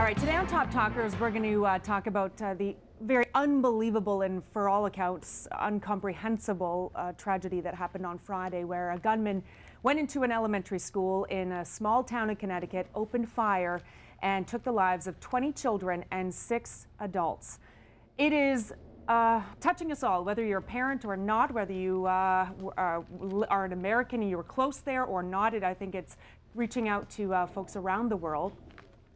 All right, today on Top Talkers, we're going to talk about the very unbelievable and, for all accounts, incomprehensible tragedy that happened on Friday, where a gunman went into an elementary school in a small town in Connecticut, opened fire, and took the lives of 20 children and 6 adults. It is touching us all, whether you're a parent or not, whether you are an American and you were close there or not. I think it's reaching out to folks around the world.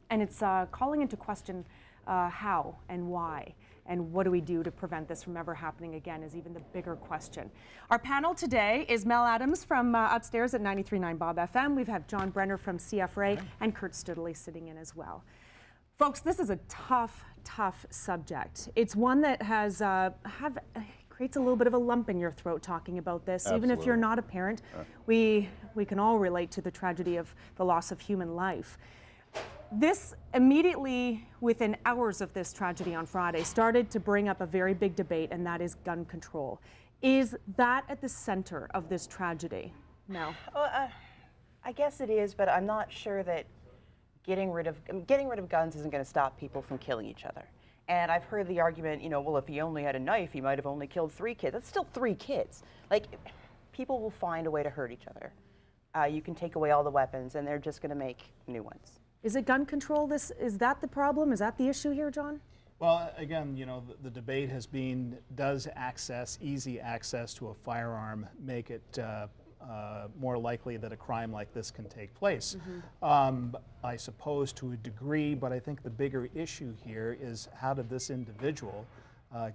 And it's calling into question how and why and what do we do to prevent this from ever happening again is even the bigger question. Our panel today is Mel Adams from upstairs at 93.9 Bob FM. We have John Brenner from CFRA and Kurt Stoodley sitting in as well. Folks, this is a tough subject. It's one that has creates a little bit of a lump in your throat talking about this. Absolutely. Even if you're not a parent, we can all relate to the tragedy of the loss of human life. This immediately, within hours of this tragedy on Friday, started to bring up a very big debate, and that is gun control. Is that at the center of this tragedy? No. Well, I guess it is, but I'm not sure that getting rid of guns isn't going to stop people from killing each other. And I've heard the argument, you know, well, if he only had a knife, he might have only killed 3 kids. That's still 3 kids. Like, people will find a way to hurt each other. You can take away all the weapons, and they're just going to make new ones. Is it gun control? Is that the problem? Is that the issue here, John? Well, again, you know, the debate has been, does easy access to a firearm make it more likely that a crime like this can take place? I suppose to a degree, but I think the bigger issue here is how did this individual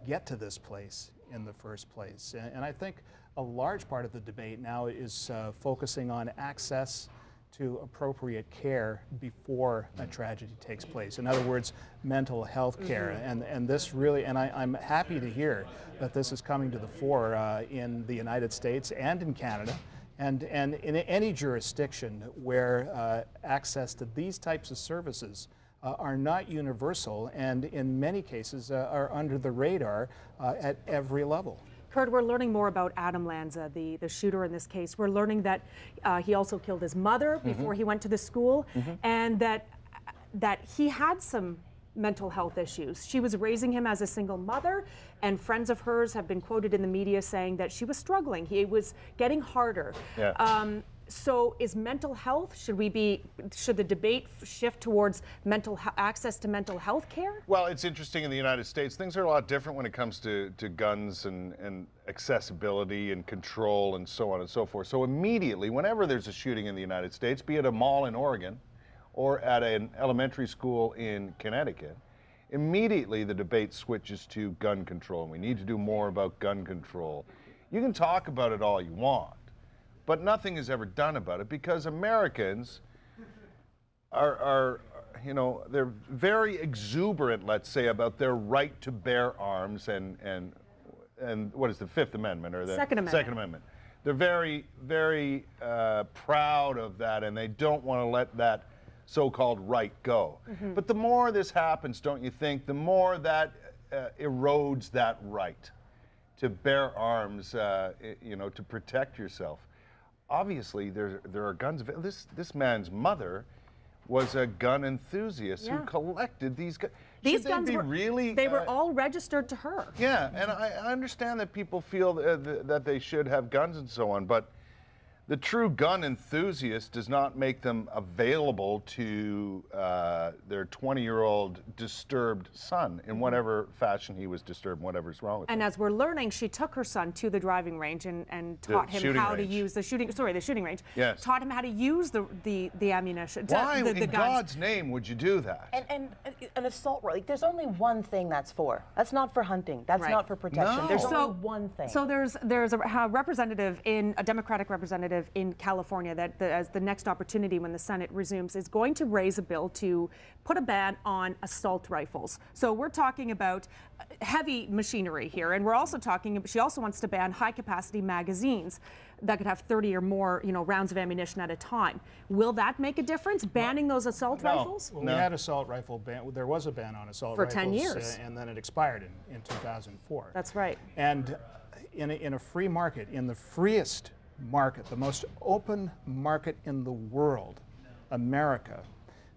get to this place in the first place? And I think a large part of the debate now is focusing on access to appropriate care before a tragedy takes place. In other words, mental health care. And this really, and I'm happy to hear that this is coming to the fore in the United States and in Canada, and in any jurisdiction where access to these types of services are not universal and in many cases are under the radar at every level. Kurt, we're learning more about Adam Lanza, the shooter in this case. We're learning that he also killed his mother before he went to the school, and that he had some mental health issues. She was raising him as a single mother, and friends of hers have been quoted in the media saying that she was struggling. He was getting harder. Yeah. So is mental health, should the debate shift towards access to mental health care? Well, it's interesting in the United States, things are a lot different when it comes to guns and accessibility and control and so on and so forth. So immediately, whenever there's a shooting in the United States, be it a mall in Oregon or at an elementary school in Connecticut, immediately the debate switches to gun control. We need to do more about gun control. You can talk about it all you want, but nothing is ever done about it because Americans are, you know, they're very exuberant, let's say, about their right to bear arms and what is the Fifth Amendment or the Second Amendment. Second Amendment. They're very, very proud of that, and they don't want to let that so-called right go. But the more this happens, don't you think, the more that erodes that right to bear arms, you know, to protect yourself. Obviously, there are guns. This man's mother was a gun enthusiast who collected these guns. These guns were all registered to her. Yeah, and I understand that people feel that they should have guns and so on, but the true gun enthusiast does not make them available to their 20-year-old disturbed son in whatever fashion he was disturbed, whatever's wrong with him. And as we're learning, she took her son to the driving range and taught him how to use the shooting range. Yes. Taught him how to use the ammunition. Why the in guns. God's name would you do that? And an assault rifle, like, there's only one thing that's for. That's not for hunting. That's not for protection. No. There's only one thing. So there's a representative, a Democratic representative in California that as the next opportunity when the Senate resumes is going to raise a bill to put a ban on assault rifles. So we're talking about heavy machinery here, and we're also talking, she also wants to ban high capacity magazines that could have 30 or more, you know, rounds of ammunition at a time. Will that make a difference, banning those assault rifles? Well, we had assault rifle ban. There was a ban on assault for rifles 10 years, and then it expired in 2004. That's right. And in a free market, in the freest market, the most open market in the world, America,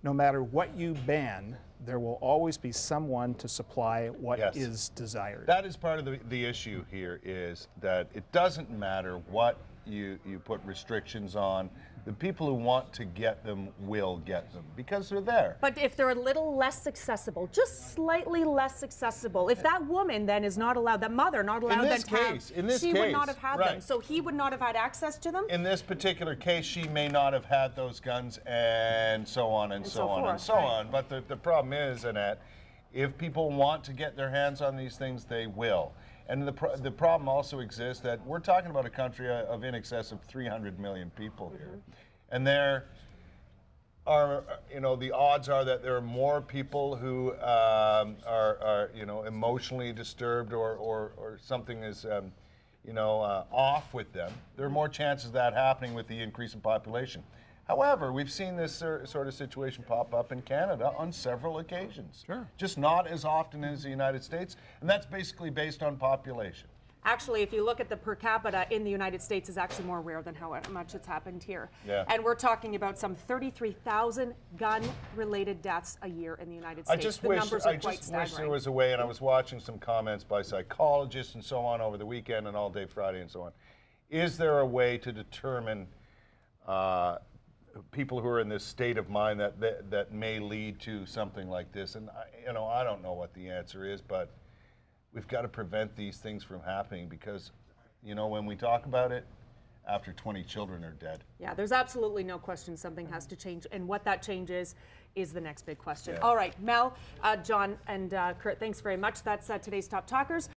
no matter what you ban, there will always be someone to supply what is desired. That is part of the issue here, is that it doesn't matter what you put restrictions on. The people who want to get them will get them because they're there. But if they're a little less accessible, just slightly less accessible, if that woman then is not allowed, that mother not allowed them to have, she would not have had them. So he would not have had access to them? In this particular case, she may not have had those guns, and so on and so on and so on. But the problem is, Annette, if people want to get their hands on these things, they will. And the problem also exists that we're talking about a country of in excess of 300 million people here. And there are, you know, the odds are that there are more people who are you know, emotionally disturbed or something is, you know, off with them. There are more chances of that happening with the increase in population. However, we've seen this sort of situation pop up in Canada on several occasions. Sure. Just not as often as the United States, and that's basically based on population. Actually, if you look at the per capita in the United States, is actually more rare than how much it's happened here. Yeah. And we're talking about some 33,000 gun-related deaths a year in the United States. I just wish there was a way, and I was watching some comments by psychologists and so on over the weekend and all day Friday and so on. Is there a way to determine people who are in this state of mind that may lead to something like this? And you know, I don't know what the answer is, but we've got to prevent these things from happening because, you know, when we talk about it, after 20 children are dead. Yeah, there's absolutely no question something has to change, and what that change is the next big question. Yeah. All right, Mel, John, and Kurt, thanks very much. That's today's Top Talkers.